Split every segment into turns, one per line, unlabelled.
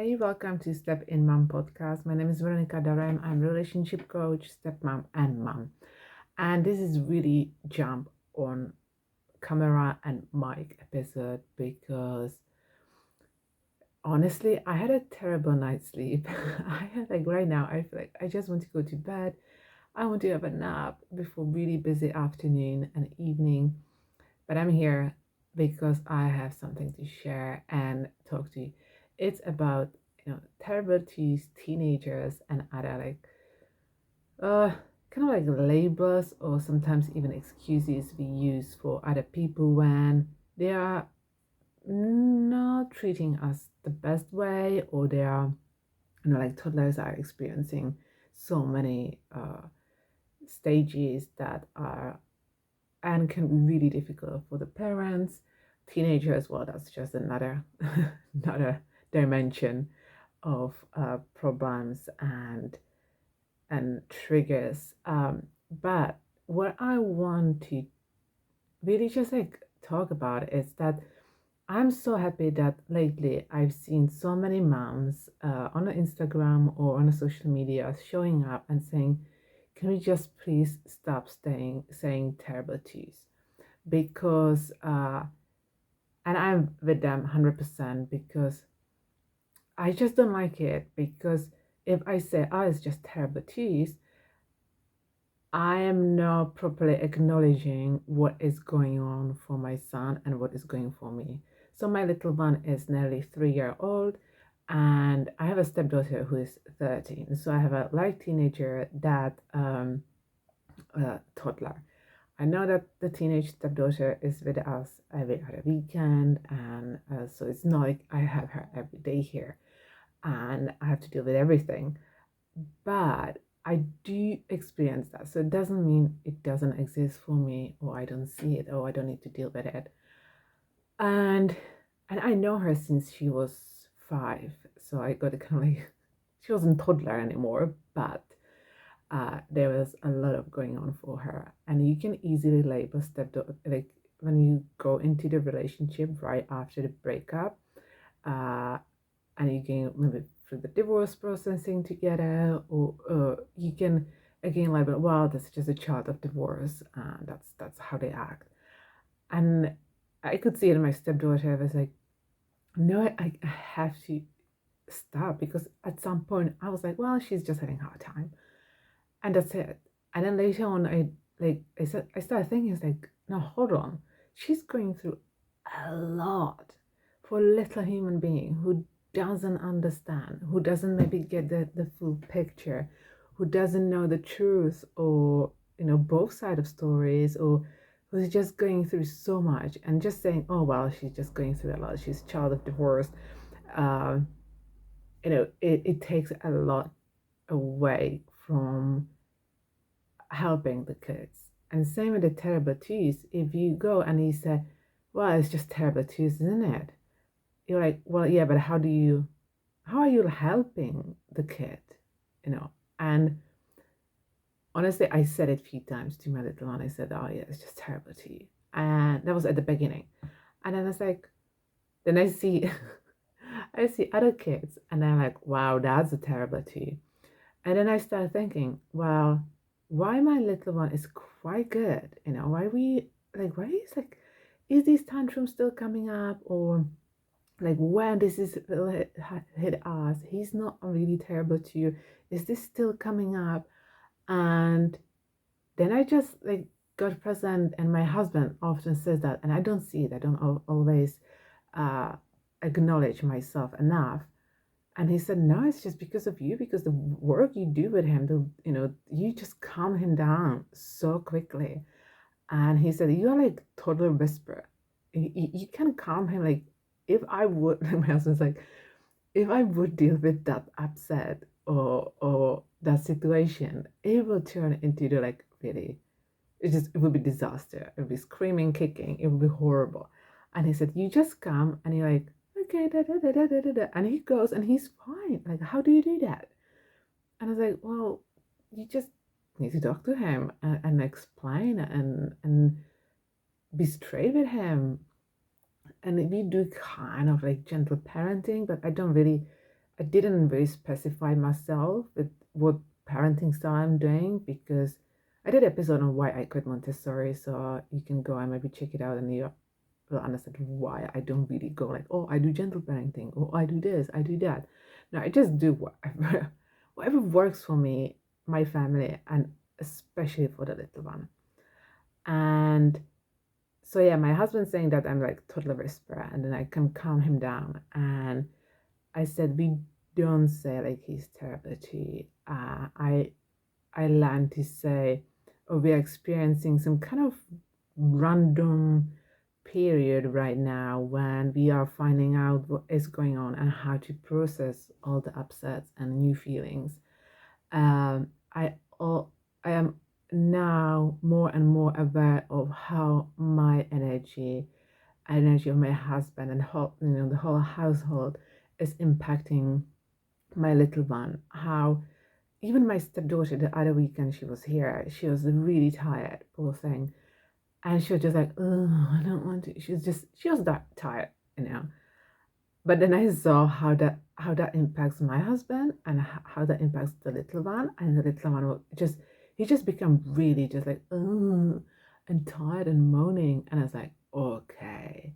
Hey, welcome to Step in Mom podcast. My name is Veronica Darem. I'm relationship coach, stepmom, and mom. And this is really jump on camera and mic episode because honestly, I had a terrible night's sleep. I had right now, I feel like I just want to go to bed. I want to have a nap before really busy afternoon and evening. But I'm here because I have something to share and talk to you. It's about terrible twos, teenagers, and other uh kind of like labels or sometimes even excuses we use for other people when they are not treating us the best way, or they are like toddlers are experiencing so many stages that are and can be really difficult for the parents, teenagers. Well, that's just another another dimension of problems and triggers. But what I want to really just talk about is that I'm so happy that lately I've seen so many moms on Instagram or on social media showing up and saying, "Can we just please stop saying terrible things?" Because and I'm with them 100% because I just don't like it. Because if I say, "Oh, it's just terrible cheese," I am not properly acknowledging what is going on for my son and what is going for me. So my little one is nearly 3 year old, and I have a stepdaughter who is 13. So I have a like teenager that toddler. I know that the teenage stepdaughter is with us every other weekend, and so it's not like I have her every day here, and I have to deal with everything. But I do experience that, so it doesn't mean it doesn't exist for me, or I don't see it, or I don't need to deal with it. And I know her since she was 5, so I got to kind of like she wasn't toddler anymore, but there was a lot of going on for her, and you can easily label stepdaughter like when you go into the relationship right after the breakup, uh, and you can maybe through the divorce processing together, or you can again label, well, that's just a child of divorce, and that's how they act. And I could see it in my stepdaughter. I was like, no, I have to stop, because at some point I was like, well, she's just having a hard time, and that's it. And then later on, I started thinking, it's like, no, hold on, she's going through a lot for a little human being who doesn't understand, who doesn't maybe get the full picture, who doesn't know the truth, or both side of stories, or who's just going through so much and just saying, oh well, she's just going through a lot, she's a child of divorce. uh, it takes a lot away from helping the kids. And same with the terrible twos. If you go and you say, well, it's just terrible twos, isn't it? You're like, well, yeah, but how are you helping the kid? You know? And honestly, I said it a few times to my little one. I said, oh yeah, it's just terrible to you. And that was at the beginning. And then it's like, then I see I see other kids and I'm like, wow, that's a terrible too. And then I started thinking, well, why my little one is quite good, why we why is these tantrums still coming up, or like when this is hit us, he's not really terrible to you. Is this still coming up? And then I just got present, and my husband often says that, and I don't see it. I don't always uh, acknowledge myself enough. And he said, no, it's just because of you, because the work you do with him, you just calm him down so quickly. And he said, you are like toddler whisperer. You can calm him. Like, if I would, my husband's like, if I would deal with that upset or that situation, it will turn into the really, it would be disaster. It would be screaming, kicking. It would be horrible. And he said, you just come and you're like, okay, da, da, da, da, da, da, da. And he goes and he's fine. Like, how do you do that? And I was like, well, you just need to talk to him and explain and be straight with him. And we do kind of like gentle parenting, but I don't really I didn't really specify myself with what parenting style I'm doing, because I did an episode on why I quit Montessori, so you can go and maybe check it out and you will understand why I don't really go like, oh, I do gentle parenting, or I do this, I do that. No, I just do whatever, whatever works for me, my family, and especially for the little one. And so yeah, my husband's saying that I'm like toddler whisperer, and then I can calm him down. And I said we don't say like he's terrible too. I learned to say, oh, we're experiencing some kind of random period right now when we are finding out what is going on and how to process all the upsets and new feelings. Um, I all I am now more and more aware of how my energy of my husband and the whole household is impacting my little one. How even my stepdaughter the other weekend she was here, she was really tired, poor thing, and she was just like, oh, I don't want to. She was that tired. But then I saw how that impacts my husband and how that impacts the little one, and the little one will just he just become really just like and tired and moaning, and I was like, okay,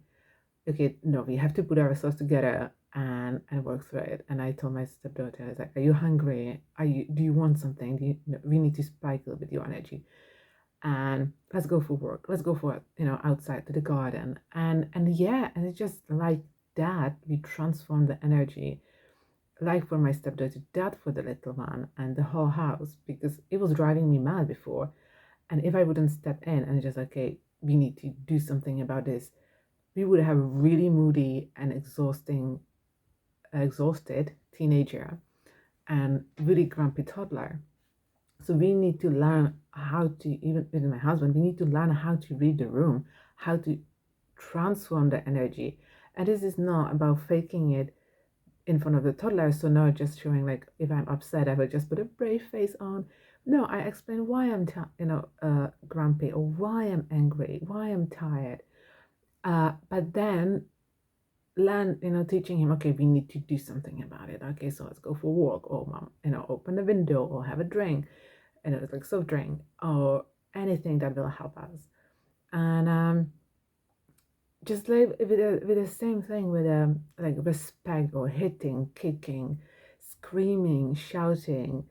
no, we have to put ourselves together and work through it. And I told my stepdaughter, I was like, are you hungry? Do you want something? We need to spike a little bit your energy, and let's go for work. Let's go for outside to the garden, and yeah, and it's just like that we transform the energy, like for my stepdaughter, that for the little one and the whole house, because it was driving me mad before. And if I wouldn't step in and just okay, we need to do something about this, we would have a really moody and exhausted teenager and really grumpy toddler. So we need to learn how to, even with my husband, we need to learn how to read the room, how to transform the energy. And this is not about faking it in front of the toddler. So not just showing like if I'm upset, I will just put a brave face on. No, I explain why I'm grumpy, or why I'm angry, why I'm tired. But then learn, teaching him, okay, we need to do something about it. Okay, so let's go for a walk, or mom, open the window, or have a drink, it's like soft drink, or anything that will help us. And just like with the same thing with like respect, or hitting, kicking, screaming, shouting,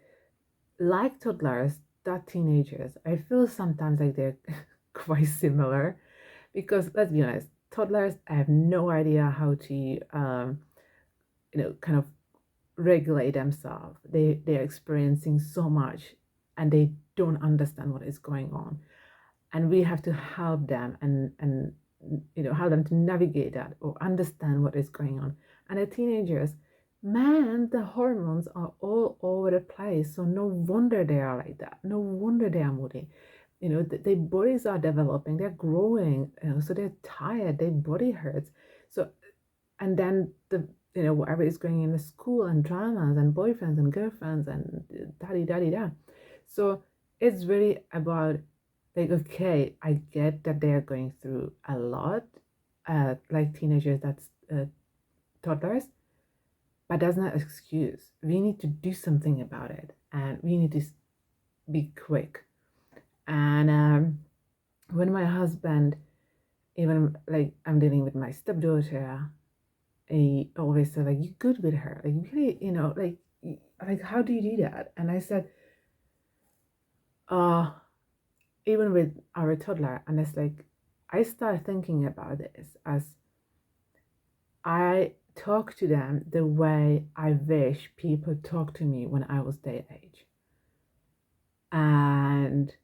like toddlers, that teenagers, I feel sometimes like they're quite similar, because let's be honest, toddlers have no idea how to kind of regulate themselves. They're experiencing so much, and they don't understand what is going on, and we have to help them and help them to navigate that or understand what is going on. And the teenagers, man, the hormones are all over the place, so no wonder they are like that, no wonder they are moody. Their bodies are developing, they're growing, so they're tired, their body hurts. So, and then whatever is going in the school, and dramas and boyfriends and girlfriends and da. So it's really about like, okay, I get that they are going through a lot, like teenagers, that's toddlers, but that's not an excuse. We need to do something about it, and we need to be quick. And when my husband, even like I'm dealing with my stepdaughter, he always said like, "You good with her? Like really, like how do you do that?" And I said, even with our toddler, and it's like I started thinking about this as I talk to them the way I wish people talked to me when I was their age. And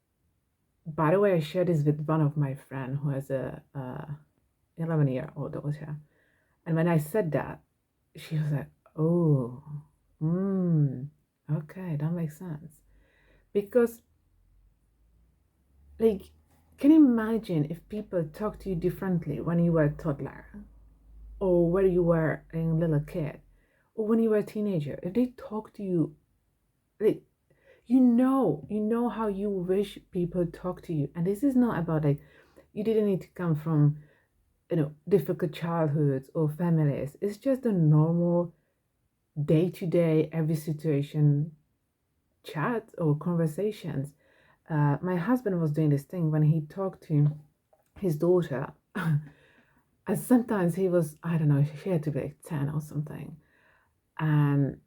by the way, I shared this with one of my friends who has a 11-year-old daughter. And when I said that, she was like, oh, okay, that makes sense. Because, like, can you imagine if people talk to you differently when you were a toddler, or when you were a little kid, or when you were a teenager? If they talk to you, like, you know how you wish people talk to you. And this is not about like, you didn't need to come from difficult childhoods or families. It's just a normal day to day, every situation chats or conversations. My husband was doing this thing when he talked to his daughter. And sometimes he was, I don't know, she had to be like 10 or something. And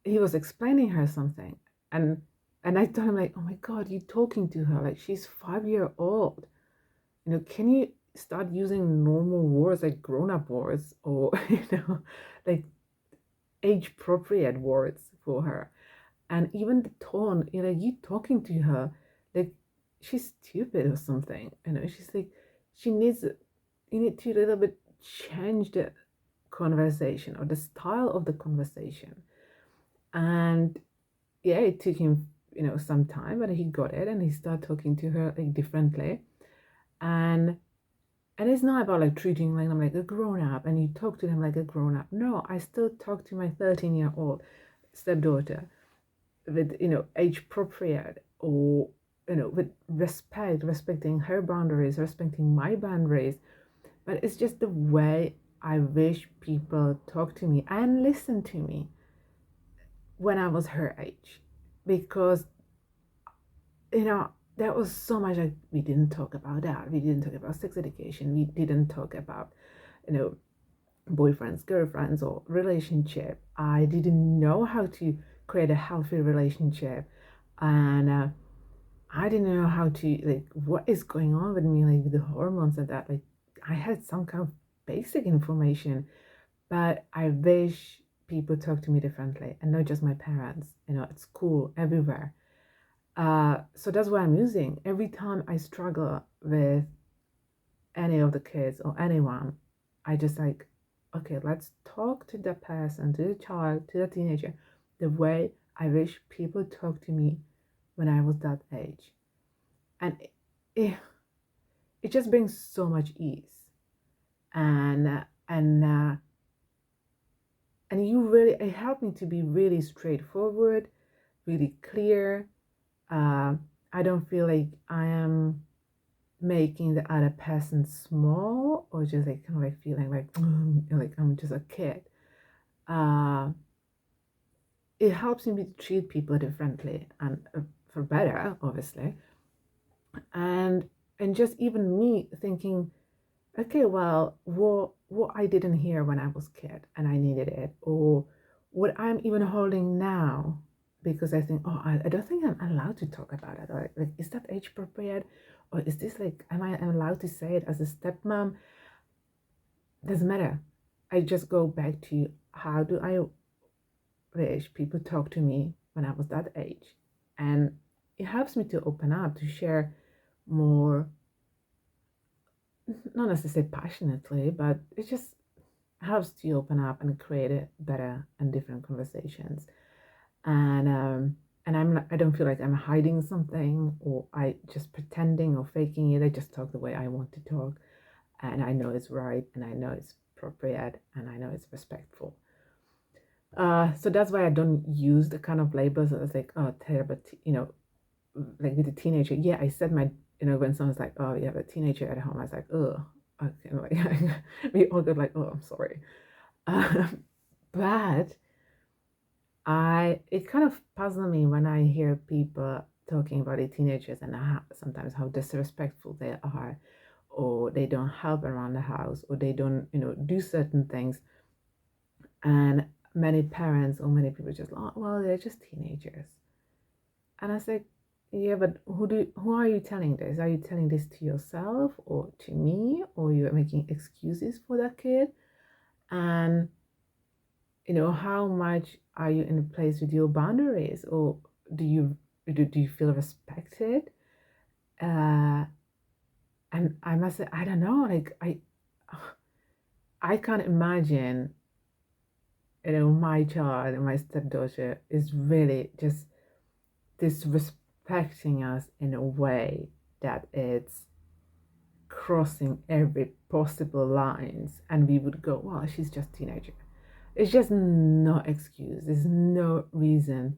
he was explaining her something. And I told him like, oh my God, you're talking to her like she's 5 year old. Can you start using normal words like grown-up words or like age appropriate words for her? And even the tone, you talking to her like she's stupid or something. She's like, she needs, you need to a little bit change the conversation or the style of the conversation. And yeah, it took him, some time, but he got it and he started talking to her like differently. And it's not about like treating like I'm like a grown up and you talk to them like a grown up. No, I still talk to my 13-year-old stepdaughter with age appropriate, or with respecting her boundaries, respecting my boundaries. But it's just the way I wish people talk to me and listen to me when I was her age, because there was so much like we didn't talk about that. We didn't talk about sex education. We didn't talk about you know boyfriends, girlfriends, or relationship. I didn't know how to create a healthy relationship, and I didn't know how to like what is going on with me, like with the hormones and that. Like I had some kind of basic information, but I wish people talk to me differently, and not just my parents. At school, everywhere. So that's what I'm using every time I struggle with any of the kids or anyone. I just like, okay, let's talk to the person, to the child, to the teenager, the way I wish people talked to me when I was that age. And it, it just brings so much ease. And you really, it helped me to be really straightforward, really clear. uh, I don't feel like I am making the other person small, or just like kind of like feeling like like I'm just a kid. uh, it helps me to treat people differently and for better, obviously. And just even me thinking, okay, well, what I didn't hear when I was a kid and I needed it, or what I'm even holding now because I think, oh, I don't think I'm allowed to talk about it. Or like, is that age appropriate, or is this like, am I allowed to say it as a stepmom? Doesn't matter. I just go back to how do I wish people talk to me when I was that age, and it helps me to open up to share more, not necessarily passionately, but it just helps to open up and create a better and different conversations. And I don't feel like I'm hiding something, or I just pretending or faking it. I just talk the way I want to talk, and I know it's right, and I know it's appropriate, and I know it's respectful. So that's why I don't use the kind of labels that like, oh, terrible, like with a teenager. Yeah, I said my, when someone's like, oh, you have a teenager at home, I was like, oh, okay, like, we all go like, oh, I'm sorry. But it kind of puzzles me when I hear people talking about the teenagers and sometimes how disrespectful they are, or they don't help around the house, or they don't, do certain things. And many parents or many people just, oh, well, they're just teenagers. And I said, yeah, but who are you telling this? Are you telling this to yourself or to me, or you're making excuses for that kid? And how much are you in a place with your boundaries, or do you feel respected? Uh, and I must say, I don't know, like I can't imagine, my child and my stepdaughter is really just disrespecting us in a way that it's crossing every possible lines, and we would go, well, she's just a teenager. It's just no excuse. There's no reason.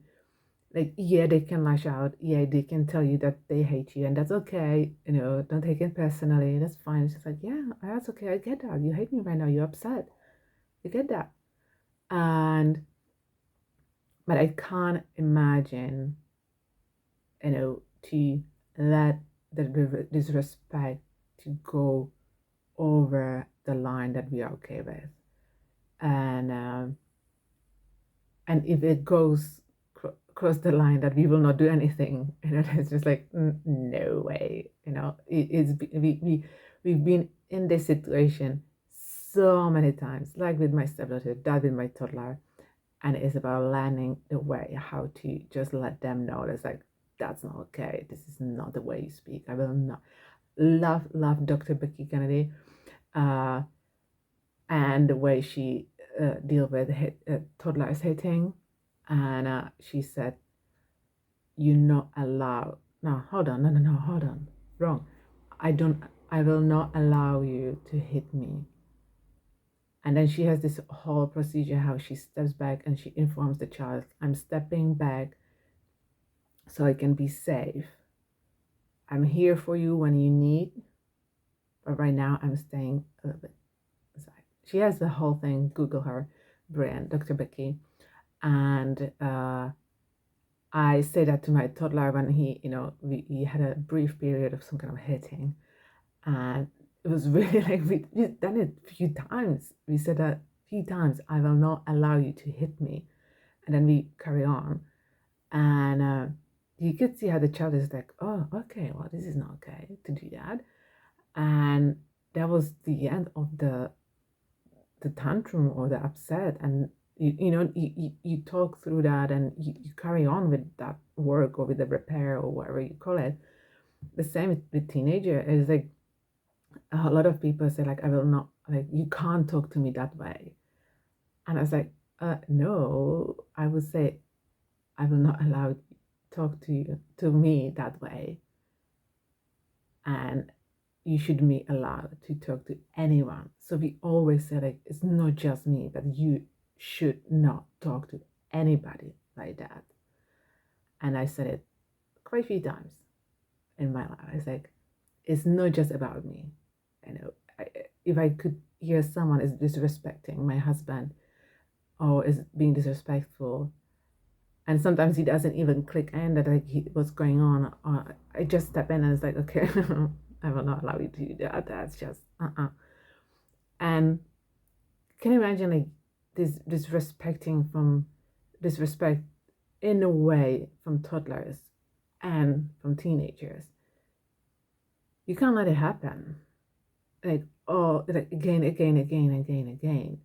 Like, yeah, they can lash out. Yeah, they can tell you that they hate you, and that's okay. Don't take it personally. That's fine. It's just like, yeah, that's okay. I get that. You hate me right now. You're upset. I get that. And But I can't imagine, to let the disrespect to go over the line that we are okay with. And if it goes across the line that we will not do anything, it's just like, no way. We've been in this situation so many times, like with my stepdaughter, that with my toddler. And it's about learning the way how to just let them know that's like, that's not okay. This is not the way you speak. I will not. Love Dr. Becky Kennedy, and the way she deal with toddlers hitting. And she said, you're not allowed. No, hold on. No, hold on. Wrong. I will not allow you to hit me. And then she has this whole procedure how she steps back and she informs the child, I'm stepping back so I can be safe. I'm here for you when you need, but right now I'm staying a little bit aside. She has the whole thing. Google her brand, Dr. Becky. And I say that to my toddler when we had a brief period of some kind of hitting. And it was really like, we've done it a few times. We said that a few times, I will not allow you to hit me. And then we carry on. And you could see how the child is like, oh, okay, well, this is not okay to do that. And that was the end of the tantrum or the upset. And you talk through that, and you carry on with that work or with the repair or whatever you call it. The same with teenager. It's like a lot of people say like, I will not, like, you can't talk to me that way. And I was like, no, I would say, I will not allow you to talk to me that way. And you should be allowed to talk to anyone. So we always say like, it's not just me, but you should not talk to anybody like that. And I said it quite a few times in my life. I was like, it's not just about me. If I could hear someone is disrespecting my husband or is being disrespectful, and sometimes he doesn't even click in that like what's going on, I just step in and it's like, okay, I will not allow you to do that. That's just And can you imagine like this disrespect in a way from toddlers and from teenagers? You can't let it happen. Like, oh, like again.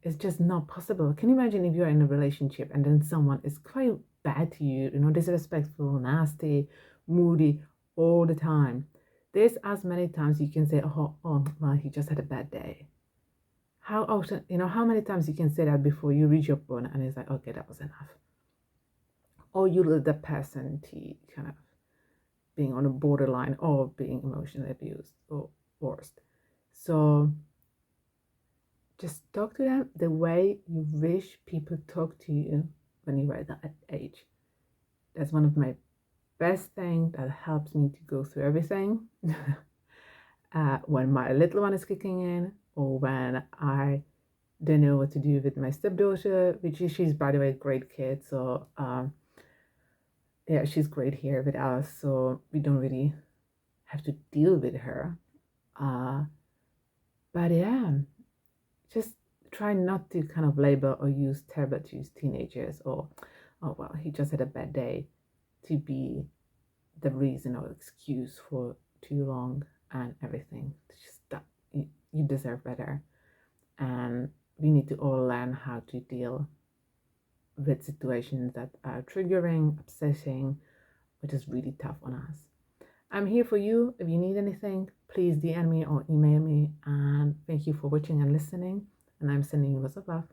It's just not possible. Can you imagine if you're in a relationship and then someone is quite bad to you, disrespectful, nasty, moody all the time? There's as many times you can say, oh, well, he just had a bad day. How often, how many times you can say that before you reach your point and it's like, okay, that was enough. Or you let the person to kind of being on a borderline or being emotionally abused or worse. So just talk to them the way you wish people talk to you when you were at that age. That's one of my best things that helps me to go through everything. When my little one is kicking in, or when I don't know what to do with my stepdaughter, she's, by the way, a great kid. So yeah, she's great here with us. So we don't really have to deal with her. But yeah, just try not to kind of label or use terrible to use teenagers or, oh, well, he just had a bad day to be the reason or excuse for too long and everything. It's just that you deserve better. And we need to all learn how to deal with situations that are triggering, upsetting, which is really tough on us. I'm here for you. If you need anything, please DM me or email me. And thank you for watching and listening. And I'm sending you lots of love.